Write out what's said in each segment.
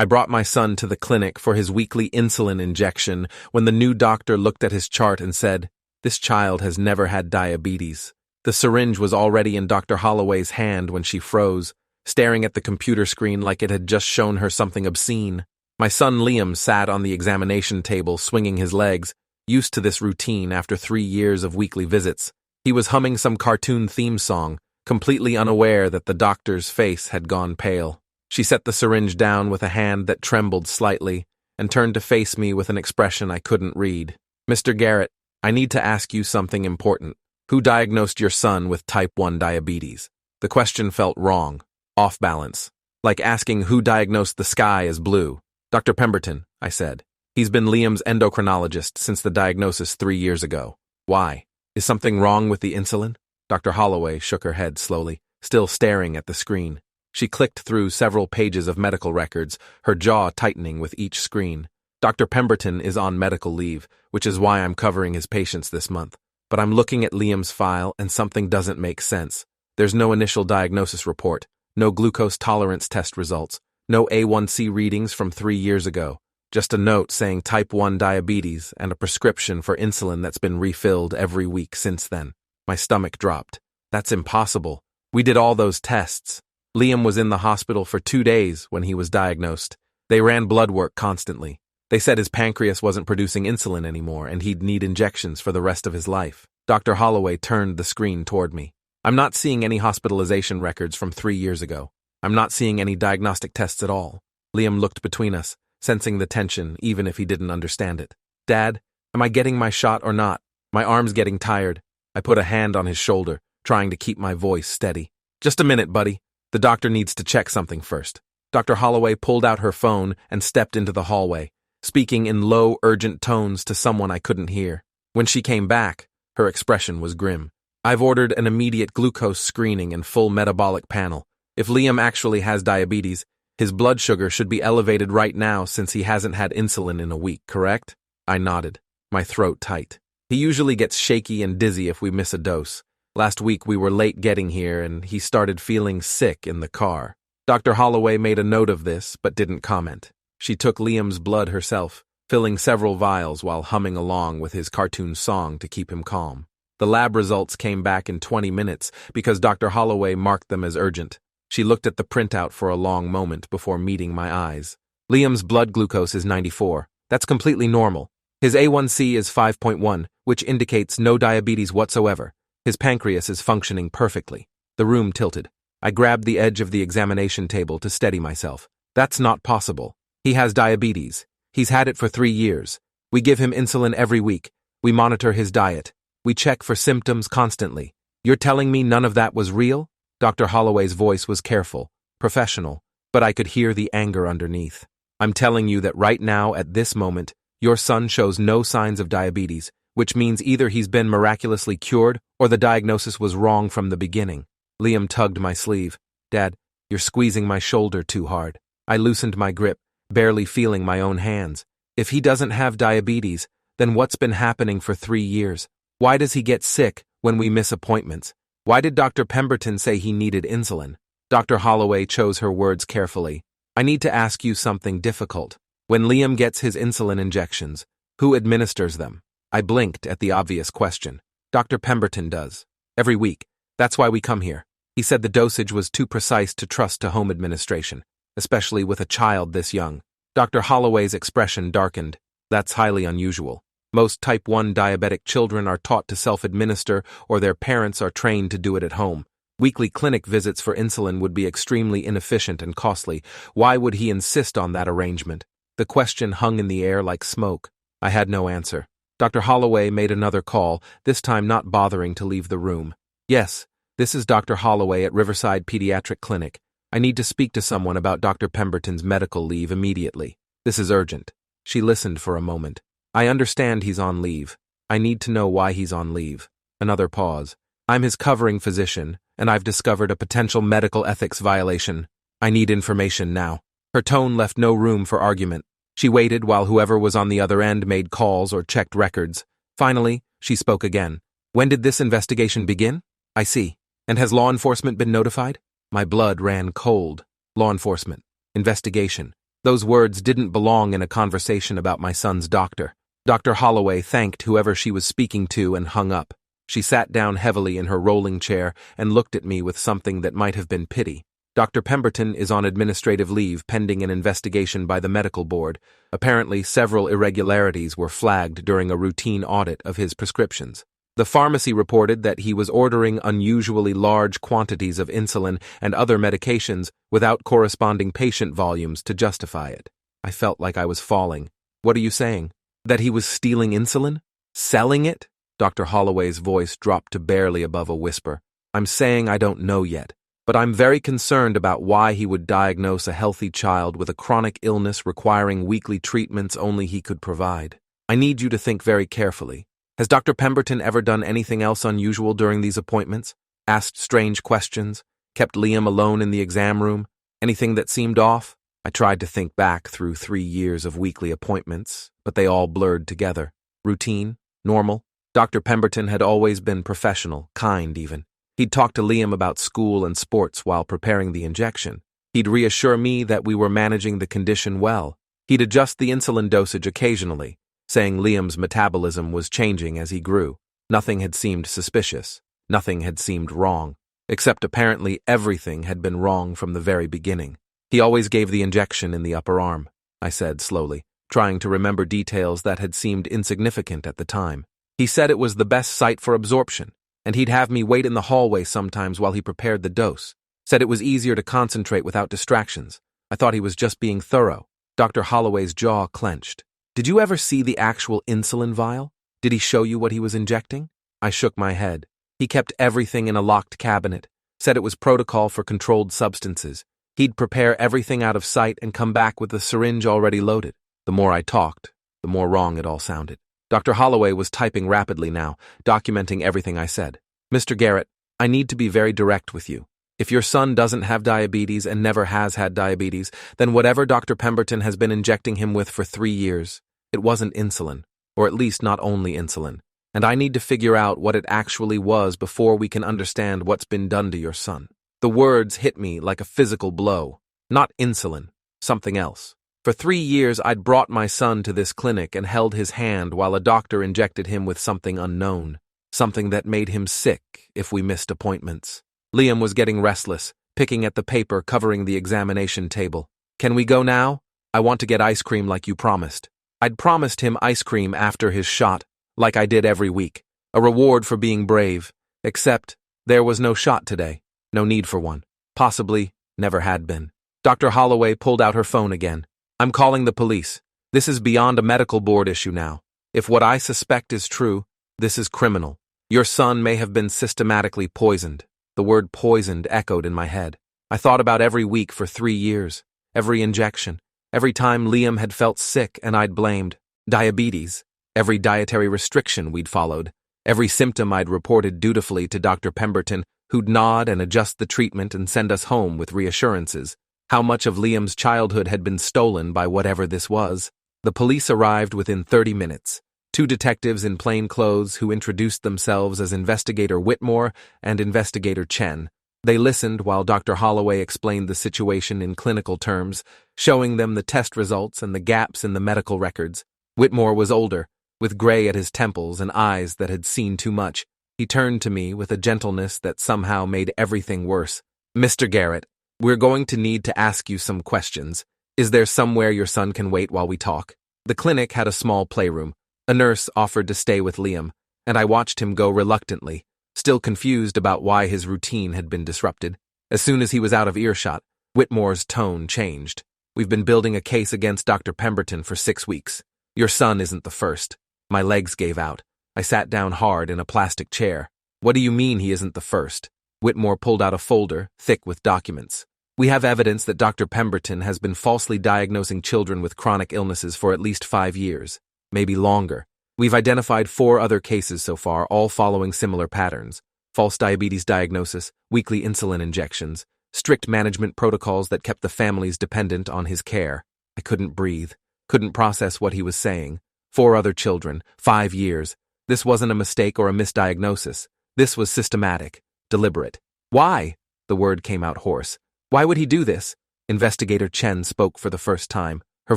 I brought my son to the clinic for his weekly insulin injection when the new doctor looked at his chart and said, "This child has never had diabetes." The syringe was already in Dr. Holloway's hand when she froze, staring at the computer screen like it had just shown her something obscene. My son Liam sat on the examination table swinging his legs, used to this routine after 3 years of weekly visits. He was humming some cartoon theme song, completely unaware that the doctor's face had gone pale. She set the syringe down with a hand that trembled slightly and turned to face me with an expression I couldn't read. "Mr. Garrett, I need to ask you something important. Who diagnosed your son with type 1 diabetes?" The question felt wrong, off balance, like asking who diagnosed the sky as blue. "Dr. Pemberton," I said. "He's been Liam's endocrinologist since the diagnosis 3 years ago. Why? Is something wrong with the insulin?" Dr. Holloway shook her head slowly, still staring at the screen. She clicked through several pages of medical records, her jaw tightening with each screen. "Dr. Pemberton is on medical leave, which is why I'm covering his patients this month. But I'm looking at Liam's file and something doesn't make sense. There's no initial diagnosis report, no glucose tolerance test results, no A1C readings from 3 years ago. Just a note saying type 1 diabetes and a prescription for insulin that's been refilled every week since then." My stomach dropped. "That's impossible. We did all those tests. Liam was in the hospital for 2 days when he was diagnosed. They ran blood work constantly. They said his pancreas wasn't producing insulin anymore and he'd need injections for the rest of his life." Dr. Holloway turned the screen toward me. "I'm not seeing any hospitalization records from 3 years ago. I'm not seeing any diagnostic tests at all." Liam looked between us, sensing the tension even if he didn't understand it. "Dad, am I getting my shot or not? My arm's getting tired." I put a hand on his shoulder, trying to keep my voice steady. "Just a minute, buddy. The doctor needs to check something first." Dr. Holloway pulled out her phone and stepped into the hallway, speaking in low, urgent tones to someone I couldn't hear. When she came back, her expression was grim. "I've ordered an immediate glucose screening and full metabolic panel. If Liam actually has diabetes, his blood sugar should be elevated right now since he hasn't had insulin in a week, correct?" I nodded, my throat tight. "He usually gets shaky and dizzy if we miss a dose. Last week we were late getting here and he started feeling sick in the car." Dr. Holloway made a note of this but didn't comment. She took Liam's blood herself, filling several vials while humming along with his cartoon song to keep him calm. The lab results came back in 20 minutes because Dr. Holloway marked them as urgent. She looked at the printout for a long moment before meeting my eyes. "Liam's blood glucose is 94. That's completely normal. His A1C is 5.1, which indicates no diabetes whatsoever. His pancreas is functioning perfectly." The room tilted. I grabbed the edge of the examination table to steady myself. "That's not possible. He has diabetes. He's had it for 3 years. We give him insulin every week. We monitor his diet. We check for symptoms constantly. You're telling me none of that was real?" Dr. Holloway's voice was careful, professional, but I could hear the anger underneath. "I'm telling you that right now, at this moment, your son shows no signs of diabetes, which means either he's been miraculously cured or the diagnosis was wrong from the beginning." Liam tugged my sleeve. "Dad, you're squeezing my shoulder too hard." I loosened my grip, barely feeling my own hands. "If he doesn't have diabetes, then what's been happening for 3 years? Why does he get sick when we miss appointments? Why did Dr. Pemberton say he needed insulin?" Dr. Holloway chose her words carefully. "I need to ask you something difficult. When Liam gets his insulin injections, who administers them?" I blinked at the obvious question. "Dr. Pemberton does. Every week. That's why we come here. He said the dosage was too precise to trust to home administration, especially with a child this young." Dr. Holloway's expression darkened. "That's highly unusual. Most type 1 diabetic children are taught to self-administer or their parents are trained to do it at home. Weekly clinic visits for insulin would be extremely inefficient and costly. Why would he insist on that arrangement?" The question hung in the air like smoke. I had no answer. Dr. Holloway made another call, this time not bothering to leave the room. "Yes, this is Dr. Holloway at Riverside Pediatric Clinic. I need to speak to someone about Dr. Pemberton's medical leave immediately. This is urgent." She listened for a moment. "I understand he's on leave. I need to know why he's on leave." Another pause. "I'm his covering physician, and I've discovered a potential medical ethics violation. I need information now." Her tone left no room for argument. She waited while whoever was on the other end made calls or checked records. Finally, she spoke again. "When did this investigation begin?" "I see. And has law enforcement been notified?" My blood ran cold. Law enforcement. Investigation. Those words didn't belong in a conversation about my son's doctor. Dr. Holloway thanked whoever she was speaking to and hung up. She sat down heavily in her rolling chair and looked at me with something that might have been pity. Dr. Pemberton is on administrative leave pending an investigation by the medical board. Apparently, several irregularities were flagged during a routine audit of his prescriptions. The pharmacy reported that he was ordering unusually large quantities of insulin and other medications without corresponding patient volumes to justify it. I felt like I was falling. What are you saying? That he was stealing insulin? Selling it? Dr. Holloway's voice dropped to barely above a whisper. I'm saying I don't know yet, but I'm very concerned about why he would diagnose a healthy child with a chronic illness requiring weekly treatments only he could provide. I need you to think very carefully. Has Dr. Pemberton ever done anything else unusual during these appointments? Asked strange questions? Kept Liam alone in the exam room? Anything that seemed off? I tried to think back through 3 years of weekly appointments, but they all blurred together. Routine? Normal? Dr. Pemberton had always been professional, kind even. He'd talk to Liam about school and sports while preparing the injection. He'd reassure me that we were managing the condition well. He'd adjust the insulin dosage occasionally, saying Liam's metabolism was changing as he grew. Nothing had seemed suspicious. Nothing had seemed wrong. Except apparently everything had been wrong from the very beginning. He always gave the injection in the upper arm, I said slowly, trying to remember details that had seemed insignificant at the time. He said it was the best site for absorption, and he'd have me wait in the hallway sometimes while he prepared the dose. Said it was easier to concentrate without distractions. I thought he was just being thorough. Dr. Holloway's jaw clenched. Did you ever see the actual insulin vial? Did he show you what he was injecting? I shook my head. He kept everything in a locked cabinet, said it was protocol for controlled substances. He'd prepare everything out of sight and come back with the syringe already loaded. The more I talked, the more wrong it all sounded. Dr. Holloway was typing rapidly now, documenting everything I said. Mr. Garrett, I need to be very direct with you. If your son doesn't have diabetes and never has had diabetes, then whatever Dr. Pemberton has been injecting him with for 3 years, it wasn't insulin, or at least not only insulin. And I need to figure out what it actually was before we can understand what's been done to your son. The words hit me like a physical blow. Not insulin, something else. For 3 years, I'd brought my son to this clinic and held his hand while a doctor injected him with something unknown, something that made him sick if we missed appointments. Liam was getting restless, picking at the paper covering the examination table. Can we go now? I want to get ice cream like you promised. I'd promised him ice cream after his shot, like I did every week, a reward for being brave, except there was no shot today, no need for one, possibly never had been. Dr. Holloway pulled out her phone again. I'm calling the police. This is beyond a medical board issue now. If what I suspect is true, this is criminal. Your son may have been systematically poisoned. The word poisoned echoed in my head. I thought about every week for 3 years, every injection, every time Liam had felt sick and I'd blamed. Diabetes, every dietary restriction we'd followed, every symptom I'd reported dutifully to Dr. Pemberton, who'd nod and adjust the treatment and send us home with reassurances. How much of Liam's childhood had been stolen by whatever this was. The police arrived within 30 minutes. 2 detectives in plain clothes who introduced themselves as Investigator Whitmore and Investigator Chen. They listened while Dr. Holloway explained the situation in clinical terms, showing them the test results and the gaps in the medical records. Whitmore was older, with gray at his temples and eyes that had seen too much. He turned to me with a gentleness that somehow made everything worse. Mr. Garrett, we're going to need to ask you some questions. Is there somewhere your son can wait while we talk? The clinic had a small playroom. A nurse offered to stay with Liam, and I watched him go reluctantly, still confused about why his routine had been disrupted. As soon as he was out of earshot, Whitmore's tone changed. We've been building a case against Dr. Pemberton for 6 weeks. Your son isn't the first. My legs gave out. I sat down hard in a plastic chair. What do you mean he isn't the first? Whitmore pulled out a folder, thick with documents. We have evidence that Dr. Pemberton has been falsely diagnosing children with chronic illnesses for at least 5 years, maybe longer. We've identified 4 other cases so far, all following similar patterns. False diabetes diagnosis, weekly insulin injections, strict management protocols that kept the families dependent on his care. I couldn't breathe, couldn't process what he was saying. 4 other children, 5 years. This wasn't a mistake or a misdiagnosis. This was systematic, deliberate. Why? The word came out hoarse. Why would he do this? Investigator Chen spoke for the first time, her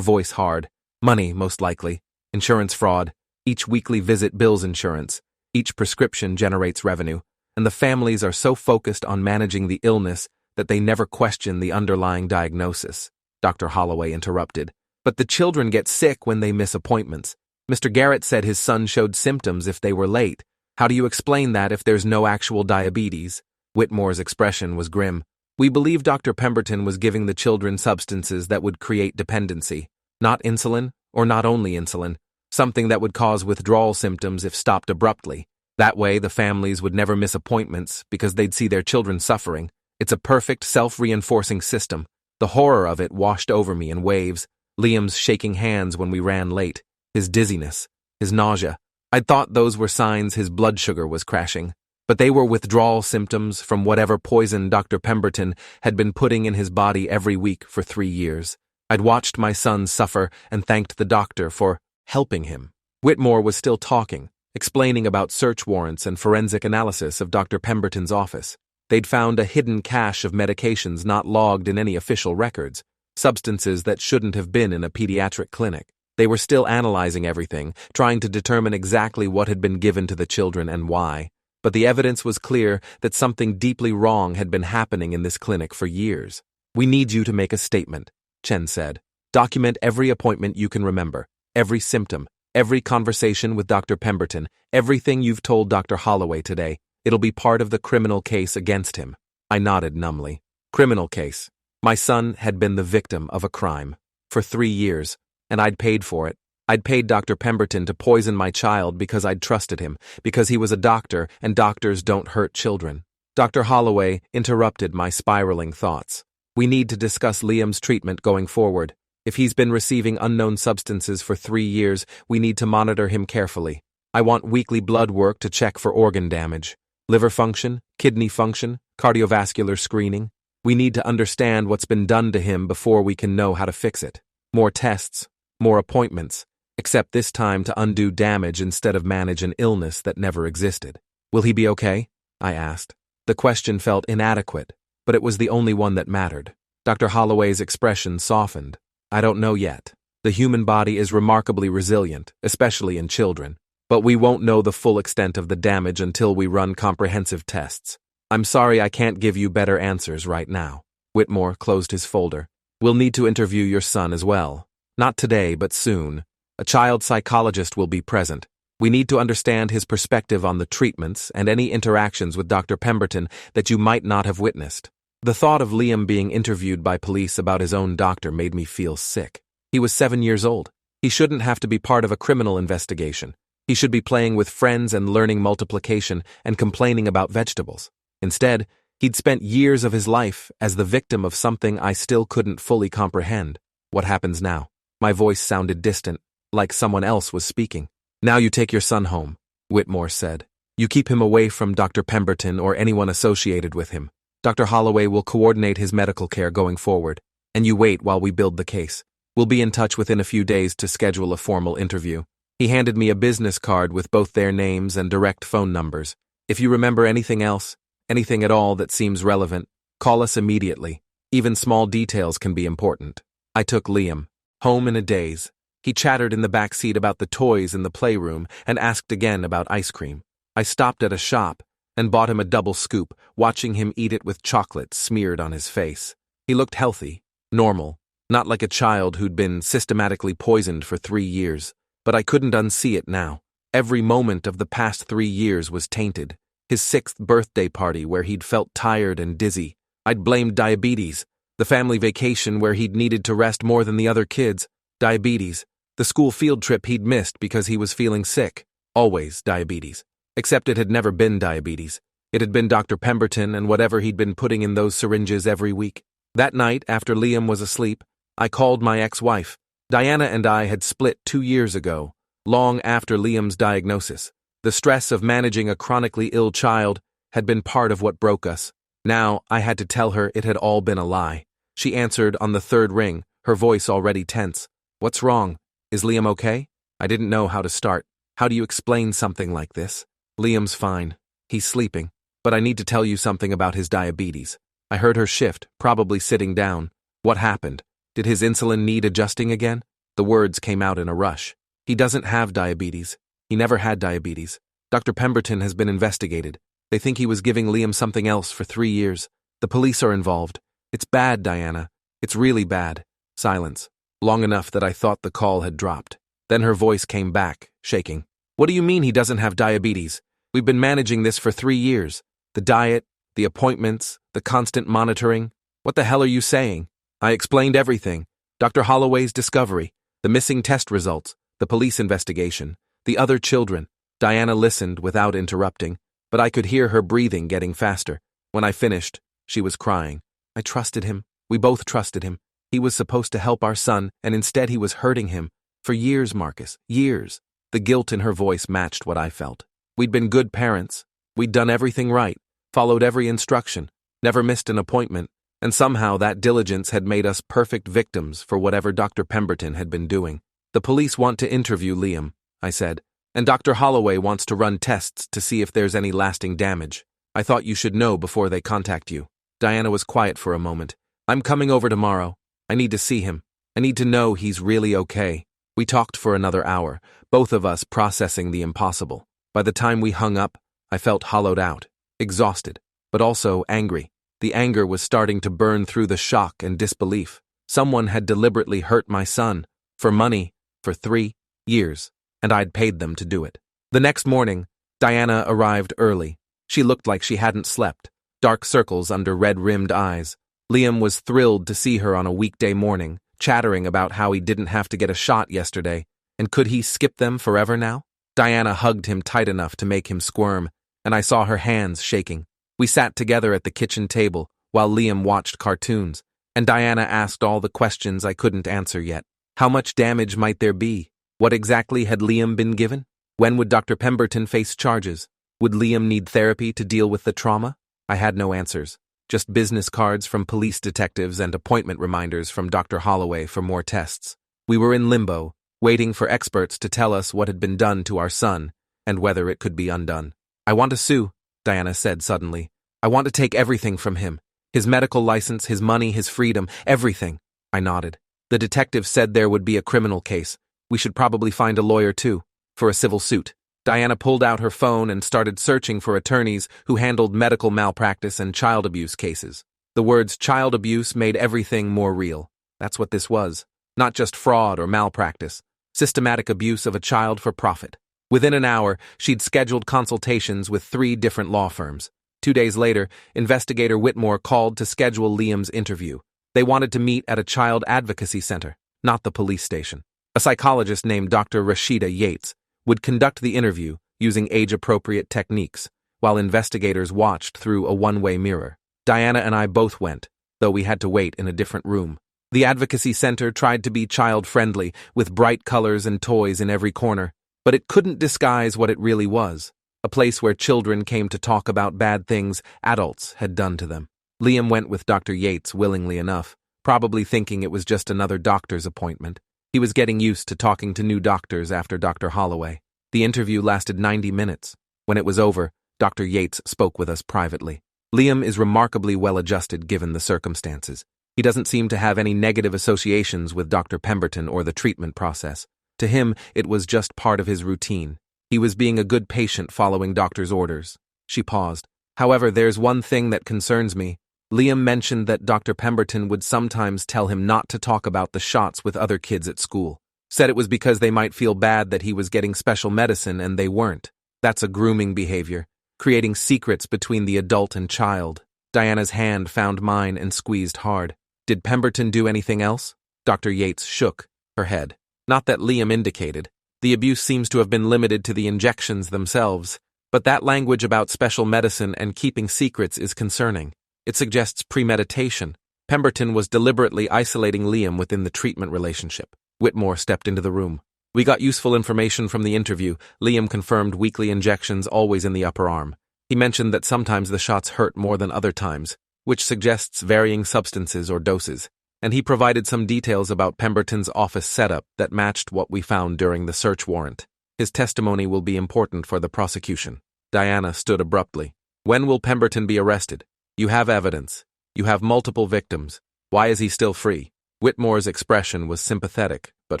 voice hard. Money, most likely. Insurance fraud. Each weekly visit bills insurance. Each prescription generates revenue. And the families are so focused on managing the illness that they never question the underlying diagnosis. Dr. Holloway interrupted. But the children get sick when they miss appointments. Mr. Garrett said his son showed symptoms if they were late. How do you explain that if there's no actual diabetes? Whitmore's expression was grim. We believe Dr. Pemberton was giving the children substances that would create dependency. Not insulin, or not only insulin. Something that would cause withdrawal symptoms if stopped abruptly. That way, the families would never miss appointments because they'd see their children suffering. It's a perfect self-reinforcing system. The horror of it washed over me in waves. Liam's shaking hands when we ran late. His dizziness. His nausea. I'd thought those were signs his blood sugar was crashing. But they were withdrawal symptoms from whatever poison Dr. Pemberton had been putting in his body every week for 3 years. I'd watched my son suffer and thanked the doctor for helping him. Whitmore was still talking, explaining about search warrants and forensic analysis of Dr. Pemberton's office. They'd found a hidden cache of medications not logged in any official records, substances that shouldn't have been in a pediatric clinic. They were still analyzing everything, trying to determine exactly what had been given to the children and why. But the evidence was clear that something deeply wrong had been happening in this clinic for years. We need you to make a statement, Chen said. Document every appointment you can remember, every symptom, every conversation with Dr. Pemberton, everything you've told Dr. Holloway today. It'll be part of the criminal case against him. I nodded numbly. Criminal case. My son had been the victim of a crime. For 3 years, and I'd paid for it. I'd paid Dr. Pemberton to poison my child because I'd trusted him, because he was a doctor and doctors don't hurt children. Dr. Holloway interrupted my spiraling thoughts. We need to discuss Liam's treatment going forward. If he's been receiving unknown substances for 3 years, we need to monitor him carefully. I want weekly blood work to check for organ damage. Liver function, kidney function, cardiovascular screening. We need to understand what's been done to him before we can know how to fix it. More tests, more appointments, except this time to undo damage instead of manage an illness that never existed. Will he be okay? I asked. The question felt inadequate, but it was the only one that mattered. Dr. Holloway's expression softened. I don't know yet. The human body is remarkably resilient, especially in children. But we won't know the full extent of the damage until we run comprehensive tests. I'm sorry I can't give you better answers right now. Whitmore closed his folder. We'll need to interview your son as well. Not today, but soon. A child psychologist will be present. We need to understand his perspective on the treatments and any interactions with Dr. Pemberton that you might not have witnessed. The thought of Liam being interviewed by police about his own doctor made me feel sick. He was 7 years old. He shouldn't have to be part of a criminal investigation. He should be playing with friends and learning multiplication and complaining about vegetables. Instead, he'd spent years of his life as the victim of something I still couldn't fully comprehend. What happens now? My voice sounded distant, like someone else was speaking. Now you take your son home, Whitmore said. You keep him away from Dr. Pemberton or anyone associated with him. Dr. Holloway will coordinate his medical care going forward, and you wait while we build the case. We'll be in touch within a few days to schedule a formal interview. He handed me a business card with both their names and direct phone numbers. If you remember anything else, anything at all that seems relevant, call us immediately. Even small details can be important. I took Liam home in a daze. He chattered in the back seat about the toys in the playroom and asked again about ice cream. I stopped at a shop and bought him a double scoop, watching him eat it with chocolate smeared on his face. He looked healthy, normal, not like a child who'd been systematically poisoned for 3 years. But I couldn't unsee it now. Every moment of the past 3 years was tainted. His 6th birthday party where he'd felt tired and dizzy. I'd blamed diabetes. The family vacation where he'd needed to rest more than the other kids. Diabetes. The school field trip he'd missed because he was feeling sick. Always diabetes. Except it had never been diabetes. It had been Dr. Pemberton and whatever he'd been putting in those syringes every week. That night, after Liam was asleep, I called my ex-wife. Diana and I had split 2 years ago, long after Liam's diagnosis. The stress of managing a chronically ill child had been part of what broke us. Now I had to tell her it had all been a lie. She answered on the 3rd ring, her voice already tense. What's wrong? Is Liam okay? I didn't know how to start. How do you explain something like this? Liam's fine. He's sleeping. But I need to tell you something about his diabetes. I heard her shift, probably sitting down. What happened? Did his insulin need adjusting again? The words came out in a rush. He doesn't have diabetes. He never had diabetes. Dr. Pemberton has been investigated. They think he was giving Liam something else for 3 years. The police are involved. It's bad, Diana. It's really bad. Silence. Long enough that I thought the call had dropped. Then her voice came back, shaking. What do you mean he doesn't have diabetes? We've been managing this for 3 years. The diet, the appointments, the constant monitoring. What the hell are you saying? I explained everything. Dr. Holloway's discovery, the missing test results, the police investigation, the other children. Diana listened without interrupting, but I could hear her breathing getting faster. When I finished, she was crying. I trusted him. We both trusted him. He was supposed to help our son, and instead he was hurting him. For years, Marcus, years. The guilt in her voice matched what I felt. We'd been good parents. We'd done everything right, followed every instruction, never missed an appointment, and somehow that diligence had made us perfect victims for whatever Dr. Pemberton had been doing. The police want to interview Liam, I said, and Dr. Holloway wants to run tests to see if there's any lasting damage. I thought you should know before they contact you. Diana was quiet for a moment. I'm coming over tomorrow. I need to see him. I need to know he's really okay. We talked for another hour, both of us processing the impossible. By the time we hung up, I felt hollowed out, exhausted, but also angry. The anger was starting to burn through the shock and disbelief. Someone had deliberately hurt my son, for money, for 3 years, and I'd paid them to do it. The next morning, Diana arrived early. She looked like she hadn't slept, dark circles under red-rimmed eyes. Liam was thrilled to see her on a weekday morning, chattering about how he didn't have to get a shot yesterday, and could he skip them forever now? Diana hugged him tight enough to make him squirm, and I saw her hands shaking. We sat together at the kitchen table while Liam watched cartoons, and Diana asked all the questions I couldn't answer yet. How much damage might there be? What exactly had Liam been given? When would Dr. Pemberton face charges? Would Liam need therapy to deal with the trauma? I had no answers, just business cards from police detectives and appointment reminders from Dr. Holloway for more tests. We were in limbo, waiting for experts to tell us what had been done to our son and whether it could be undone. I want to sue, Diana said suddenly. I want to take everything from him. His medical license, his money, his freedom, everything. I nodded. The detective said there would be a criminal case. We should probably find a lawyer too, for a civil suit. Diana pulled out her phone and started searching for attorneys who handled medical malpractice and child abuse cases. The words child abuse made everything more real. That's what this was. Not just fraud or malpractice. Systematic abuse of a child for profit. Within an hour, she'd scheduled consultations with 3 different law firms. 2 days later, investigator Whitmore called to schedule Liam's interview. They wanted to meet at a child advocacy center, not the police station. A psychologist named Dr. Rashida Yates would conduct the interview using age-appropriate techniques, while investigators watched through a one-way mirror. Diana and I both went, though we had to wait in a different room. The advocacy center tried to be child-friendly, with bright colors and toys in every corner, but it couldn't disguise what it really was, a place where children came to talk about bad things adults had done to them. Liam went with Dr. Yates willingly enough, probably thinking it was just another doctor's appointment. He was getting used to talking to new doctors after Dr. Holloway. The interview lasted 90 minutes. When it was over, Dr. Yates spoke with us privately. Liam is remarkably well-adjusted given the circumstances. He doesn't seem to have any negative associations with Dr. Pemberton or the treatment process. To him, it was just part of his routine. He was being a good patient following doctor's orders. She paused. However, there's one thing that concerns me. Liam mentioned that Dr. Pemberton would sometimes tell him not to talk about the shots with other kids at school. Said it was because they might feel bad that he was getting special medicine and they weren't. That's a grooming behavior, creating secrets between the adult and child. Diana's hand found mine and squeezed hard. Did Pemberton do anything else? Dr. Yates shook her head. Not that Liam indicated. The abuse seems to have been limited to the injections themselves, but that language about special medicine and keeping secrets is concerning. It suggests premeditation. Pemberton was deliberately isolating Liam within the treatment relationship. Whitmore stepped into the room. We got useful information from the interview. Liam confirmed weekly injections always in the upper arm. He mentioned that sometimes the shots hurt more than other times, which suggests varying substances or doses. And he provided some details about Pemberton's office setup that matched what we found during the search warrant. His testimony will be important for the prosecution. Diana stood abruptly. When will Pemberton be arrested? You have evidence. You have multiple victims. Why is he still free? Whitmore's expression was sympathetic, but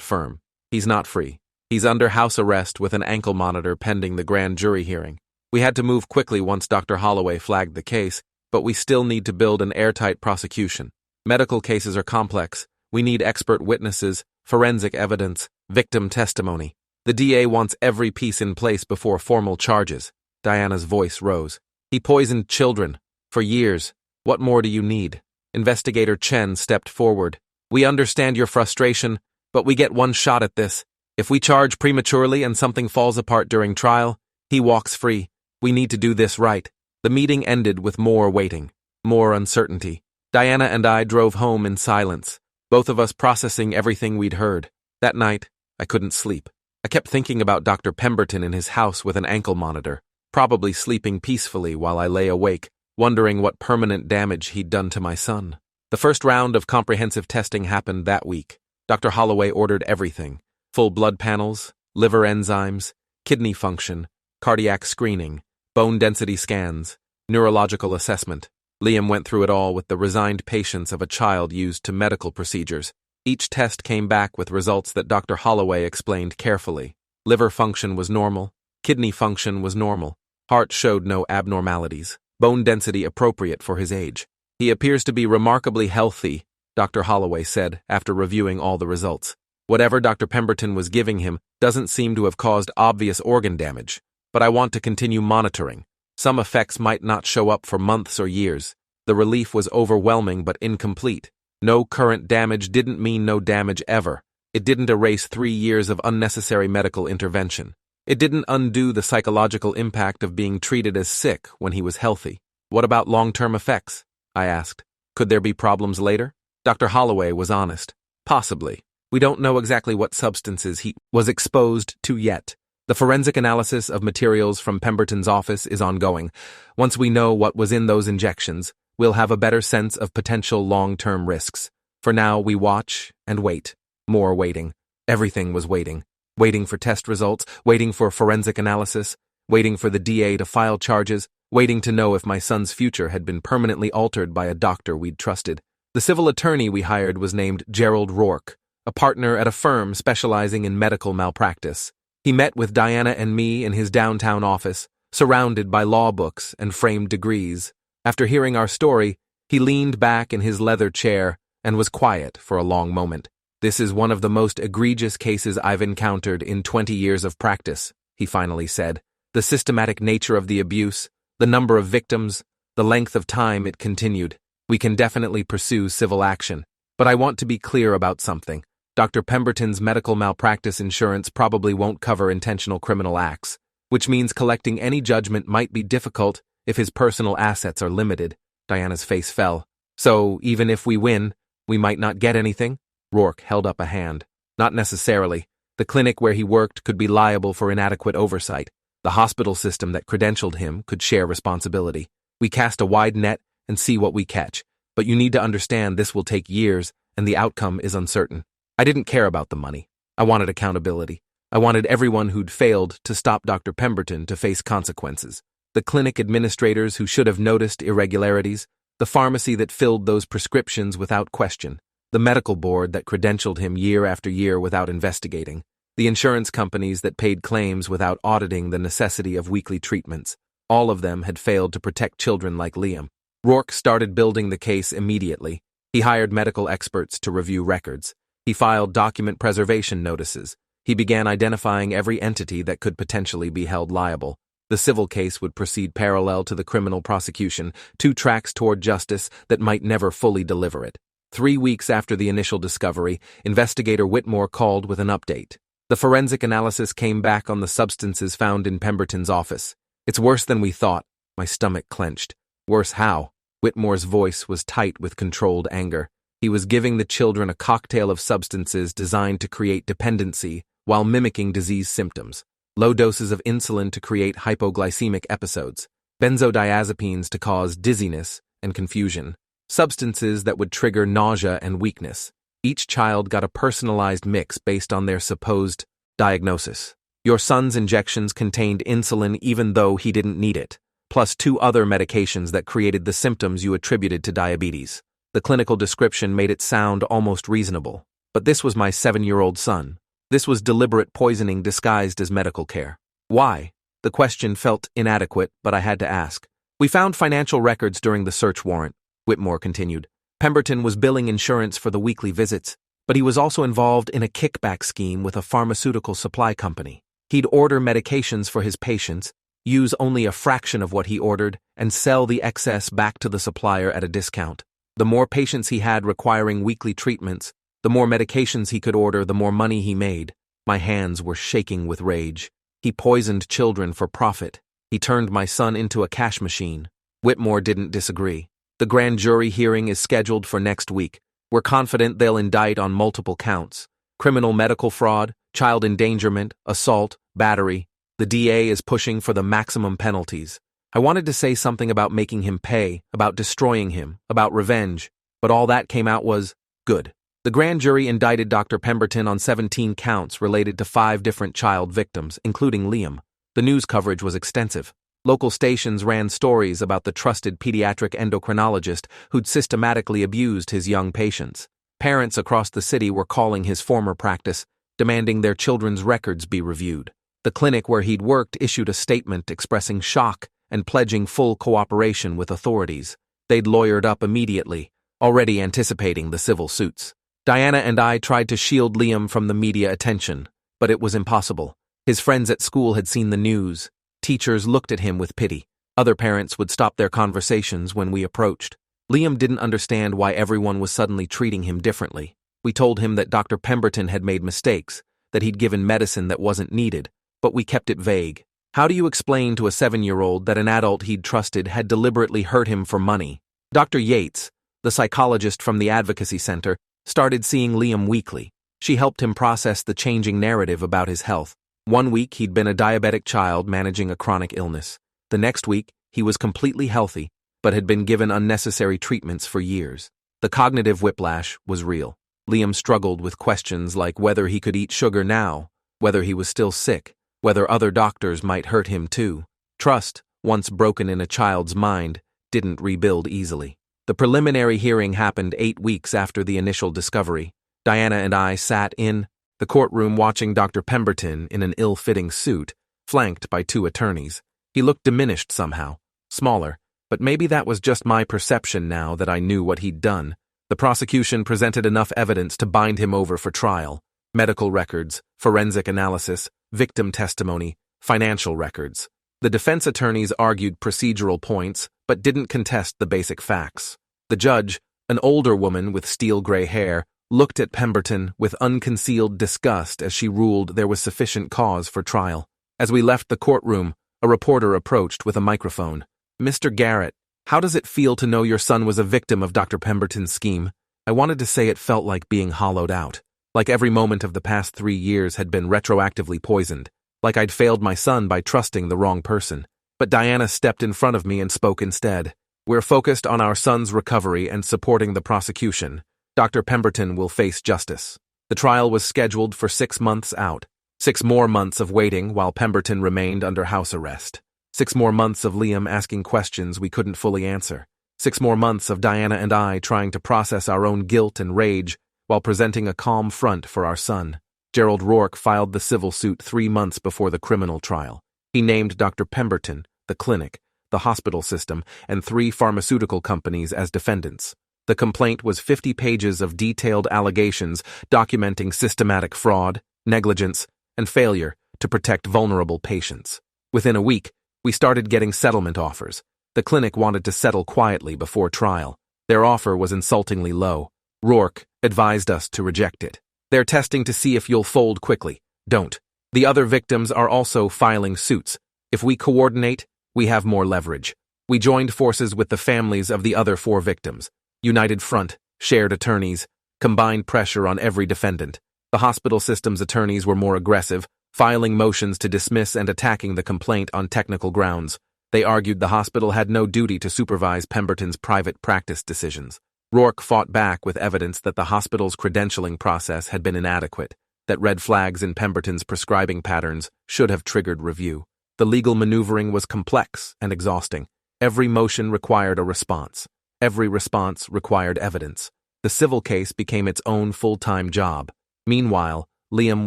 firm. He's not free. He's under house arrest with an ankle monitor pending the grand jury hearing. We had to move quickly once Dr. Holloway flagged the case, but we still need to build an airtight prosecution. Medical cases are complex. We need expert witnesses, forensic evidence, victim testimony. The DA wants every piece in place before formal charges. Diana's voice rose. He poisoned children. For years. What more do you need? Investigator Chen stepped forward. We understand your frustration, but we get one shot at this. If we charge prematurely and something falls apart during trial, he walks free. We need to do this right. The meeting ended with more waiting, more uncertainty. Diana and I drove home in silence, both of us processing everything we'd heard. That night, I couldn't sleep. I kept thinking about Dr. Pemberton in his house with an ankle monitor, probably sleeping peacefully while I lay awake, wondering what permanent damage he'd done to my son. The first round of comprehensive testing happened that week. Dr. Holloway ordered everything: full blood panels, liver enzymes, kidney function, cardiac screening, bone density scans, neurological assessment. Liam went through it all with the resigned patience of a child used to medical procedures. Each test came back with results that Dr. Holloway explained carefully. Liver function was normal, kidney function was normal, heart showed no abnormalities, bone density appropriate for his age. He appears to be remarkably healthy, Dr. Holloway said after reviewing all the results. Whatever Dr. Pemberton was giving him doesn't seem to have caused obvious organ damage, but I want to continue monitoring. Some effects might not show up for months or years. The relief was overwhelming but incomplete. No current damage didn't mean no damage ever. It didn't erase 3 years of unnecessary medical intervention. It didn't undo the psychological impact of being treated as sick when he was healthy. What about long-term effects? I asked. Could there be problems later? Dr. Holloway was honest. Possibly. We don't know exactly what substances he was exposed to yet. The forensic analysis of materials from Pemberton's office is ongoing. Once we know what was in those injections, we'll have a better sense of potential long-term risks. For now, we watch and wait. More waiting. Everything was waiting. Waiting for test results, waiting for forensic analysis, waiting for the DA to file charges, waiting to know if my son's future had been permanently altered by a doctor we'd trusted. The civil attorney we hired was named Gerald Rourke, a partner at a firm specializing in medical malpractice. He met with Diana and me in his downtown office, surrounded by law books and framed degrees. After hearing our story, he leaned back in his leather chair and was quiet for a long moment. This is one of the most egregious cases I've encountered in 20 years of practice, he finally said. The systematic nature of the abuse, the number of victims, the length of time it continued. We can definitely pursue civil action. But I want to be clear about something. Dr. Pemberton's medical malpractice insurance probably won't cover intentional criminal acts, which means collecting any judgment might be difficult if his personal assets are limited. Diana's face fell. So, even if we win, we might not get anything? Rourke held up a hand. Not necessarily. The clinic where he worked could be liable for inadequate oversight. The hospital system that credentialed him could share responsibility. We cast a wide net and see what we catch. But you need to understand this will take years, and the outcome is uncertain. I didn't care about the money. I wanted accountability. I wanted everyone who'd failed to stop Dr. Pemberton to face consequences. The clinic administrators who should have noticed irregularities, the pharmacy that filled those prescriptions without question, the medical board that credentialed him year after year without investigating, the insurance companies that paid claims without auditing the necessity of weekly treatments. All of them had failed to protect children like Liam. Rourke started building the case immediately. He hired medical experts to review records. He filed document preservation notices. He began identifying every entity that could potentially be held liable. The civil case would proceed parallel to the criminal prosecution, 2 tracks toward justice that might never fully deliver it. 3 weeks after the initial discovery, investigator Whitmore called with an update. The forensic analysis came back on the substances found in Pemberton's office. It's worse than we thought. My stomach clenched. Worse how? Whitmore's voice was tight with controlled anger. He was giving the children a cocktail of substances designed to create dependency while mimicking disease symptoms. Low doses of insulin to create hypoglycemic episodes. Benzodiazepines to cause dizziness and confusion. Substances that would trigger nausea and weakness. Each child got a personalized mix based on their supposed diagnosis. Your son's injections contained insulin even though he didn't need it, plus 2 other medications that created the symptoms you attributed to diabetes. The clinical description made it sound almost reasonable. But this was my 7-year-old son. This was deliberate poisoning disguised as medical care. Why? The question felt inadequate, but I had to ask. We found financial records during the search warrant, Whitmore continued. Pemberton was billing insurance for the weekly visits, but he was also involved in a kickback scheme with a pharmaceutical supply company. He'd order medications for his patients, use only a fraction of what he ordered, and sell the excess back to the supplier at a discount. The more patients he had requiring weekly treatments, the more medications he could order, the more money he made. My hands were shaking with rage. He poisoned children for profit. He turned my son into a cash machine. Whitmore didn't disagree. The grand jury hearing is scheduled for next week. We're confident they'll indict on multiple counts: criminal medical fraud, child endangerment, assault, battery. The DA is pushing for the maximum penalties. I wanted to say something about making him pay, about destroying him, about revenge, but all that came out was good. The grand jury indicted Dr. Pemberton on 17 counts related to 5 different child victims, including Liam. The news coverage was extensive. Local stations ran stories about the trusted pediatric endocrinologist who'd systematically abused his young patients. Parents across the city were calling his former practice, demanding their children's records be reviewed. The clinic where he'd worked issued a statement expressing shock and pledging full cooperation with authorities. They'd lawyered up immediately, already anticipating the civil suits. Diana and I tried to shield Liam from the media attention, but it was impossible. His friends at school had seen the news. Teachers looked at him with pity. Other parents would stop their conversations when we approached. Liam didn't understand why everyone was suddenly treating him differently. We told him that Dr. Pemberton had made mistakes, that he'd given medicine that wasn't needed, but we kept it vague. How do you explain to a 7-year-old that an adult he'd trusted had deliberately hurt him for money? Dr. Yates, the psychologist from the Advocacy Center, started seeing Liam weekly. She helped him process the changing narrative about his health. One week he'd been a diabetic child managing a chronic illness. The next week he was completely healthy, but had been given unnecessary treatments for years. The cognitive whiplash was real. Liam struggled with questions like whether he could eat sugar now, whether he was still sick, whether other doctors might hurt him too. Trust, once broken in a child's mind, didn't rebuild easily. The preliminary hearing happened 8 weeks after the initial discovery. Diana and I sat in the courtroom watching Dr. Pemberton in an ill-fitting suit, flanked by 2 attorneys. He looked diminished somehow, smaller, but maybe that was just my perception now that I knew what he'd done. The prosecution presented enough evidence to bind him over for trial. Medical records, forensic analysis, victim testimony, financial records. The defense attorneys argued procedural points, but didn't contest the basic facts. The judge, an older woman with steel-gray hair, looked at Pemberton with unconcealed disgust as she ruled there was sufficient cause for trial. As we left the courtroom, a reporter approached with a microphone. "Mr. Garrett, how does it feel to know your son was a victim of Dr. Pemberton's scheme?" I wanted to say it felt like being hollowed out, like every moment of the past 3 years had been retroactively poisoned, like I'd failed my son by trusting the wrong person. But Diana stepped in front of me and spoke instead. "We're focused on our son's recovery and supporting the prosecution. Dr. Pemberton will face justice." The trial was scheduled for 6 months out. 6 more months of waiting while Pemberton remained under house arrest. 6 more months of Liam asking questions we couldn't fully answer. 6 more months of Diana and I trying to process our own guilt and rage while presenting a calm front for our son. Gerald Rourke filed the civil suit 3 months before the criminal trial. He named Dr. Pemberton, the clinic, the hospital system, and 3 pharmaceutical companies as defendants. The complaint was 50 pages of detailed allegations documenting systematic fraud, negligence, and failure to protect vulnerable patients. Within a week, we started getting settlement offers. The clinic wanted to settle quietly before trial. Their offer was insultingly low. Rourke advised us to reject it. "They're testing to see if you'll fold quickly. Don't. The other victims are also filing suits. If we coordinate, we have more leverage." We joined forces with the families of the other 4 victims. United front, shared attorneys, combined pressure on every defendant. The hospital system's attorneys were more aggressive, filing motions to dismiss and attacking the complaint on technical grounds. They argued the hospital had no duty to supervise Pemberton's private practice decisions. Rourke fought back with evidence that the hospital's credentialing process had been inadequate, that red flags in Pemberton's prescribing patterns should have triggered review. The legal maneuvering was complex and exhausting. Every motion required a response. Every response required evidence. The civil case became its own full-time job. Meanwhile, Liam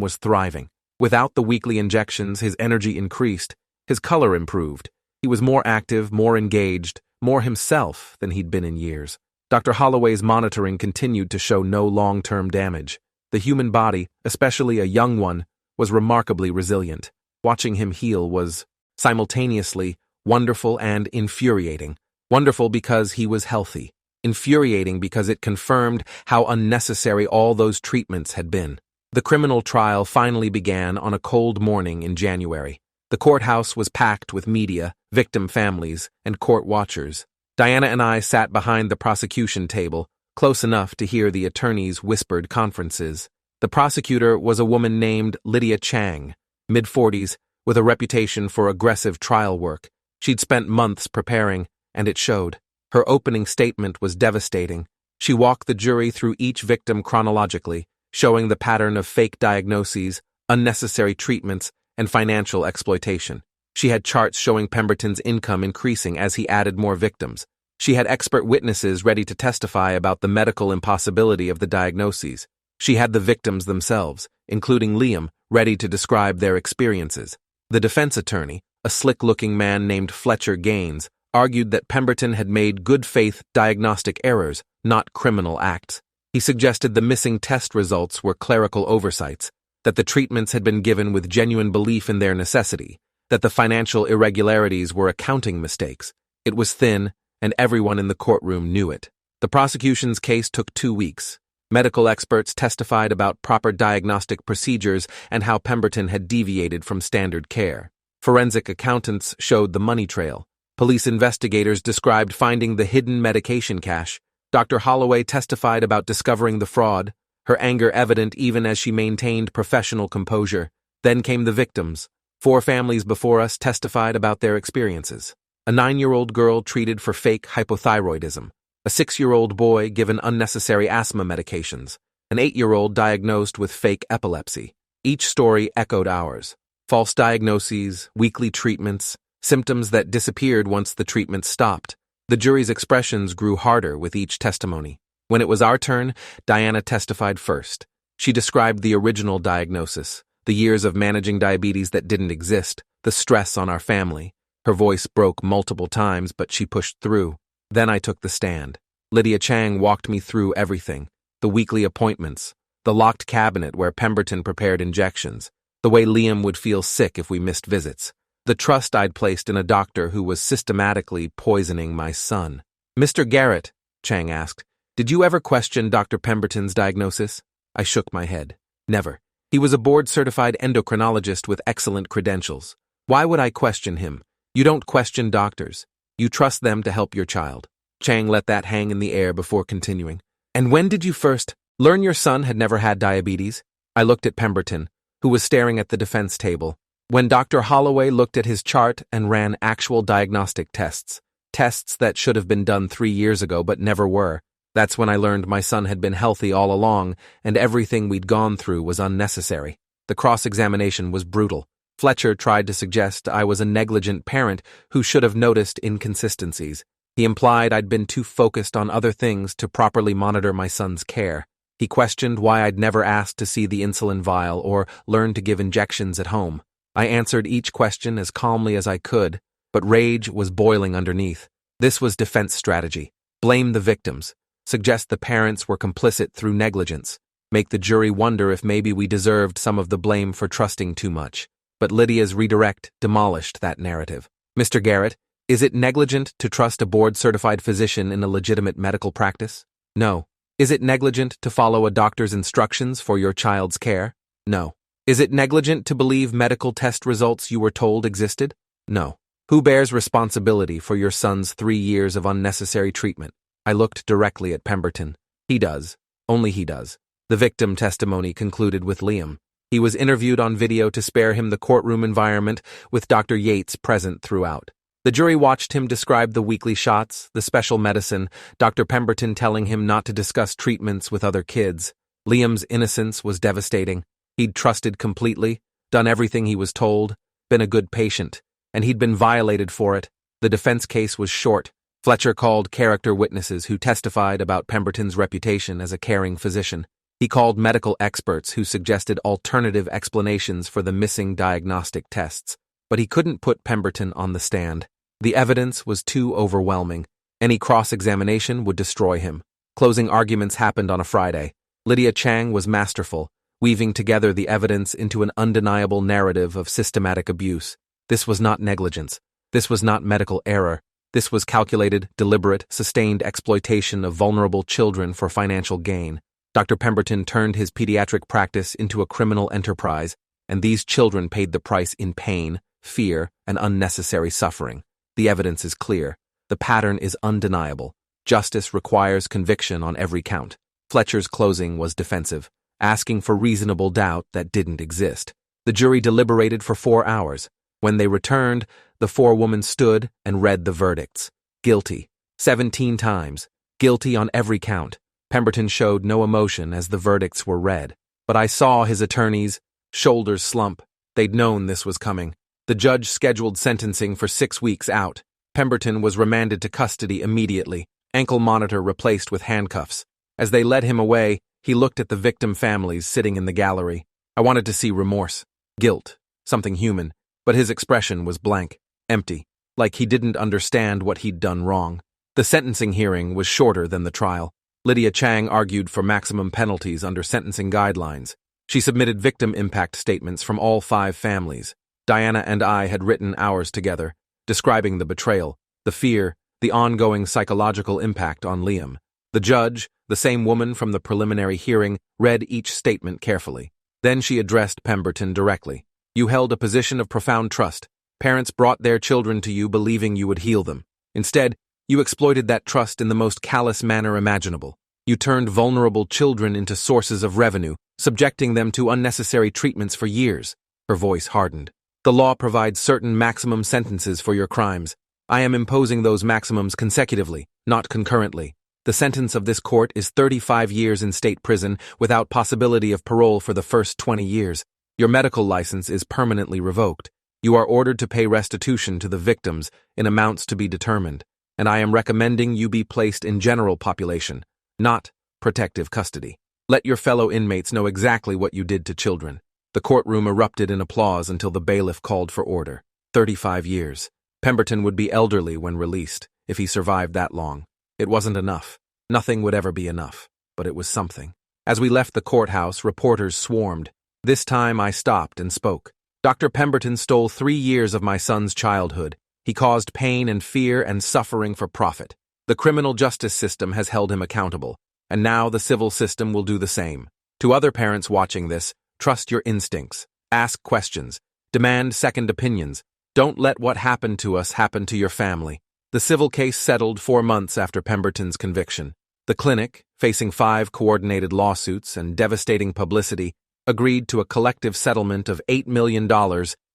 was thriving. Without the weekly injections, his energy increased, his color improved. He was more active, more engaged, more himself than he'd been in years. Dr. Holloway's monitoring continued to show no long-term damage. The human body, especially a young one, was remarkably resilient. Watching him heal was, simultaneously, wonderful and infuriating. Wonderful because he was healthy. Infuriating because it confirmed how unnecessary all those treatments had been. The criminal trial finally began on a cold morning in January. The courthouse was packed with media, victim families, and court watchers. Diana and I sat behind the prosecution table, close enough to hear the attorneys' whispered conferences. The prosecutor was a woman named Lydia Chang, mid-40s, with a reputation for aggressive trial work. She'd spent months preparing, and it showed. Her opening statement was devastating. She walked the jury through each victim chronologically, showing the pattern of fake diagnoses, unnecessary treatments, and financial exploitation. She had charts showing Pemberton's income increasing as he added more victims. She had expert witnesses ready to testify about the medical impossibility of the diagnoses. She had the victims themselves, including Liam, ready to describe their experiences. The defense attorney, a slick-looking man named Fletcher Gaines, argued that Pemberton had made good-faith diagnostic errors, not criminal acts. He suggested the missing test results were clerical oversights, that the treatments had been given with genuine belief in their necessity, that the financial irregularities were accounting mistakes. It was thin, and everyone in the courtroom knew it. The prosecution's case took 2 weeks. Medical experts testified about proper diagnostic procedures and how Pemberton had deviated from standard care. Forensic accountants showed the money trail. Police investigators described finding the hidden medication cache. Dr. Holloway testified about discovering the fraud, her anger evident even as she maintained professional composure. Then came the victims. 4 families before us testified about their experiences. A 9-year-old girl treated for fake hypothyroidism. A 6-year-old boy given unnecessary asthma medications. An 8-year-old diagnosed with fake epilepsy. Each story echoed ours. False diagnoses, weekly treatments, symptoms that disappeared once the treatment stopped. The jury's expressions grew harder with each testimony. When it was our turn, Diana testified first. She described the original diagnosis, the years of managing diabetes that didn't exist, the stress on our family. Her voice broke multiple times, but she pushed through. Then I took the stand. Lydia Chang walked me through everything. The weekly appointments, the locked cabinet where Pemberton prepared injections, the way Liam would feel sick if we missed visits, the trust I'd placed in a doctor who was systematically poisoning my son. "Mr. Garrett," Chang asked, "did you ever question Dr. Pemberton's diagnosis?" I shook my head. Never. He was a board-certified endocrinologist with excellent credentials. Why would I question him? You don't question doctors. You trust them to help your child. Chang let that hang in the air before continuing. "And when did you first learn your son had never had diabetes?" I looked at Pemberton, who was staring at the defense table. "When Dr. Holloway looked at his chart and ran actual diagnostic tests. Tests that should have been done 3 years ago but never were. That's when I learned my son had been healthy all along and everything we'd gone through was unnecessary." The cross-examination was brutal. Fletcher tried to suggest I was a negligent parent who should have noticed inconsistencies. He implied I'd been too focused on other things to properly monitor my son's care. He questioned why I'd never asked to see the insulin vial or learned to give injections at home. I answered each question as calmly as I could, but rage was boiling underneath. This was defense strategy. Blame the victims. Suggest the parents were complicit through negligence. Make the jury wonder if maybe we deserved some of the blame for trusting too much. But Lydia's redirect demolished that narrative. "Mr. Garrett, is it negligent to trust a board-certified physician in a legitimate medical practice? No. Is it negligent to follow a doctor's instructions for your child's care? No. Is it negligent to believe medical test results you were told existed? No. Who bears responsibility for your son's 3 years of unnecessary treatment?" I looked directly at Pemberton. "He does. Only he does." The victim testimony concluded with Liam. He was interviewed on video to spare him the courtroom environment, with Dr. Yates present throughout. The jury watched him describe the weekly shots, the special medicine, Dr. Pemberton telling him not to discuss treatments with other kids. Liam's innocence was devastating. He'd trusted completely, done everything he was told, been a good patient, and he'd been violated for it. The defense case was short, Fletcher called character witnesses who testified about Pemberton's reputation as a caring physician. He called medical experts who suggested alternative explanations for the missing diagnostic tests. But he couldn't put Pemberton on the stand. The evidence was too overwhelming. Any cross-examination would destroy him. Closing arguments happened on a Friday. Lydia Chang was masterful, weaving together the evidence into an undeniable narrative of systematic abuse. This was not negligence. This was not medical error. This was calculated, deliberate, sustained exploitation of vulnerable children for financial gain. Dr. Pemberton turned his pediatric practice into a criminal enterprise, and these children paid the price in pain, fear, and unnecessary suffering. The evidence is clear. The pattern is undeniable. Justice requires conviction on every count. Fletcher's closing was defensive, asking for reasonable doubt that didn't exist. The jury deliberated for 4 hours. When they returned, the forewoman stood and read the verdicts. Guilty. 17 times. Guilty on every count. Pemberton showed no emotion as the verdicts were read. But I saw his attorneys' shoulders slump. They'd known this was coming. The judge scheduled sentencing for 6 weeks out. Pemberton was remanded to custody immediately, ankle monitor replaced with handcuffs. As they led him away, he looked at the victim families sitting in the gallery. I wanted to see remorse, guilt, something human, but his expression was blank, empty, like he didn't understand what he'd done wrong. The sentencing hearing was shorter than the trial. Lydia Chang argued for maximum penalties under sentencing guidelines. She submitted victim impact statements from all 5 families. Diana and I had written ours together, describing the betrayal, the fear, the ongoing psychological impact on Liam. The judge, the same woman from the preliminary hearing, read each statement carefully. Then she addressed Pemberton directly. You held a position of profound trust. Parents brought their children to you believing you would heal them. Instead, you exploited that trust in the most callous manner imaginable. You turned vulnerable children into sources of revenue, subjecting them to unnecessary treatments for years. Her voice hardened. The law provides certain maximum sentences for your crimes. I am imposing those maximums consecutively, not concurrently. The sentence of this court is 35 years in state prison without possibility of parole for the first 20 years. Your medical license is permanently revoked. You are ordered to pay restitution to the victims in amounts to be determined, and I am recommending you be placed in general population, not protective custody. Let your fellow inmates know exactly what you did to children. The courtroom erupted in applause until the bailiff called for order. 35 years. Pemberton would be elderly when released, if he survived that long. It wasn't enough. Nothing would ever be enough, but it was something. As we left the courthouse, reporters swarmed. This time I stopped and spoke. Dr. Pemberton stole 3 years of my son's childhood. He caused pain and fear and suffering for profit. The criminal justice system has held him accountable, and now the civil system will do the same. To other parents watching this, trust your instincts. Ask questions. Demand second opinions. Don't let what happened to us happen to your family. The civil case settled 4 months after Pemberton's conviction. The clinic, facing 5 coordinated lawsuits and devastating publicity, agreed to a collective settlement of $8 million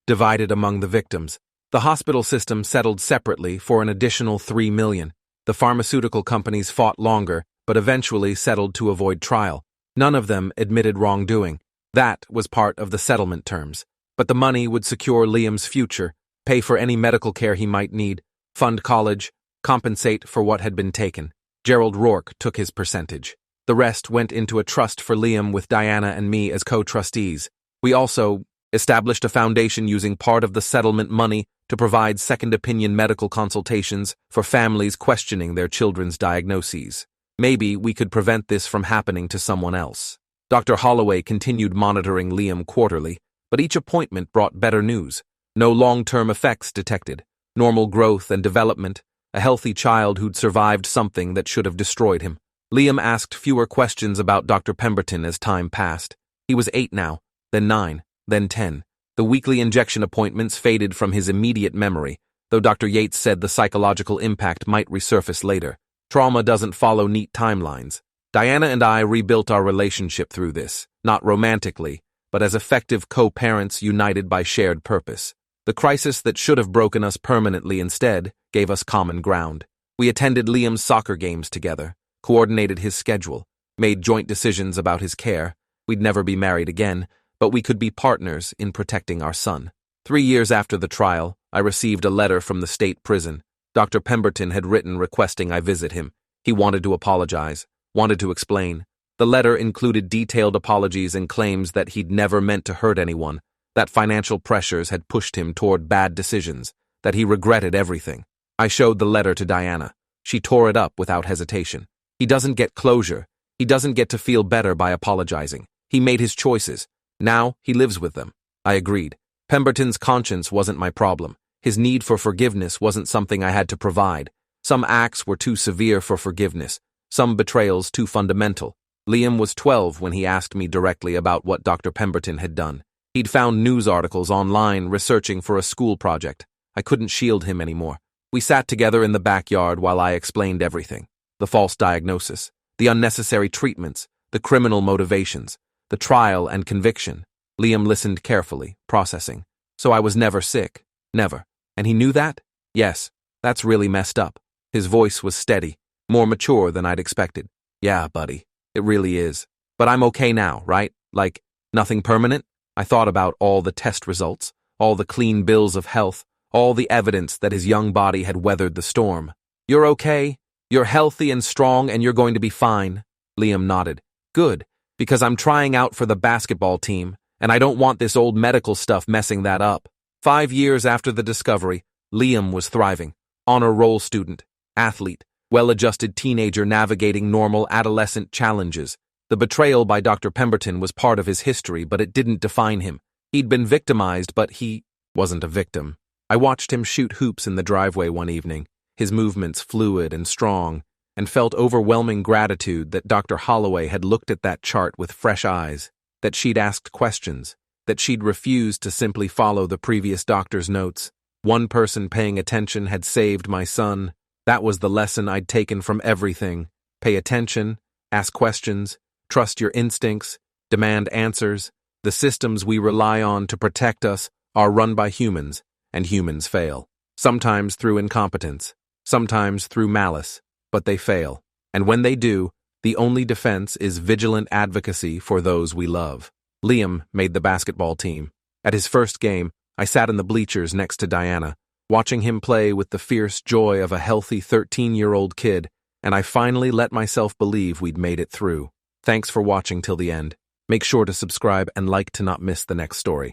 divided among the victims. The hospital system settled separately for an additional $3 million. The pharmaceutical companies fought longer, but eventually settled to avoid trial. None of them admitted wrongdoing. That was part of the settlement terms. But the money would secure Liam's future, pay for any medical care he might need, fund college, compensate for what had been taken. Gerald Rourke took his percentage. The rest went into a trust for Liam with Diana and me as co-trustees. We also established a foundation using part of the settlement money to provide second-opinion medical consultations for families questioning their children's diagnoses. Maybe we could prevent this from happening to someone else. Dr. Holloway continued monitoring Liam quarterly, but each appointment brought better news. No long-term effects detected. Normal growth and development. A healthy child who'd survived something that should have destroyed him. Liam asked fewer questions about Dr. Pemberton as time passed. He was 8 now, then 9, then 10. The weekly injection appointments faded from his immediate memory, though Dr. Yates said the psychological impact might resurface later. Trauma doesn't follow neat timelines. Diana and I rebuilt our relationship through this, not romantically, but as effective co-parents united by shared purpose. The crisis that should have broken us permanently instead gave us common ground. We attended Liam's soccer games together, coordinated his schedule, made joint decisions about his care. We'd never be married again, but we could be partners in protecting our son. 3 years after the trial, I received a letter from the state prison. Dr. Pemberton had written requesting I visit him. He wanted to apologize, wanted to explain. The letter included detailed apologies and claims that he'd never meant to hurt anyone, that financial pressures had pushed him toward bad decisions, that he regretted everything. I showed the letter to Diana. She tore it up without hesitation. He doesn't get closure. He doesn't get to feel better by apologizing. He made his choices. Now he lives with them. I agreed. Pemberton's conscience wasn't my problem. His need for forgiveness wasn't something I had to provide. Some acts were too severe for forgiveness, some betrayals too fundamental. Liam was 12 when he asked me directly about what Dr. Pemberton had done. He'd found news articles online researching for a school project. I couldn't shield him anymore. We sat together in the backyard while I explained everything. The false diagnosis, the unnecessary treatments, the criminal motivations, the trial and conviction. Liam listened carefully, processing. So I was never sick. Never. And he knew that? Yes. That's really messed up. His voice was steady, more mature than I'd expected. Yeah, buddy. It really is. But I'm okay now, right? Like, nothing permanent? I thought about all the test results, all the clean bills of health, all the evidence that his young body had weathered the storm. You're okay? You're healthy and strong and you're going to be fine. Liam nodded. Good, because I'm trying out for the basketball team, and I don't want this old medical stuff messing that up. 5 years after the discovery, Liam was thriving. Honor roll student, athlete, well-adjusted teenager navigating normal adolescent challenges. The betrayal by Dr. Pemberton was part of his history, but it didn't define him. He'd been victimized, but he wasn't a victim. I watched him shoot hoops in the driveway one evening, his movements fluid and strong, and felt overwhelming gratitude that Dr. Holloway had looked at that chart with fresh eyes, that she'd asked questions, that she'd refused to simply follow the previous doctor's notes. One person paying attention had saved my son. That was the lesson I'd taken from everything. Pay attention, ask questions, trust your instincts, demand answers. The systems we rely on to protect us are run by humans, and humans fail. Sometimes through incompetence, sometimes through malice, but they fail. And when they do, the only defense is vigilant advocacy for those we love. Liam made the basketball team. At his first game, I sat in the bleachers next to Diana, watching him play with the fierce joy of a healthy 13-year-old kid, and I finally let myself believe we'd made it through. Thanks for watching till the end. Make sure to subscribe and like to not miss the next story.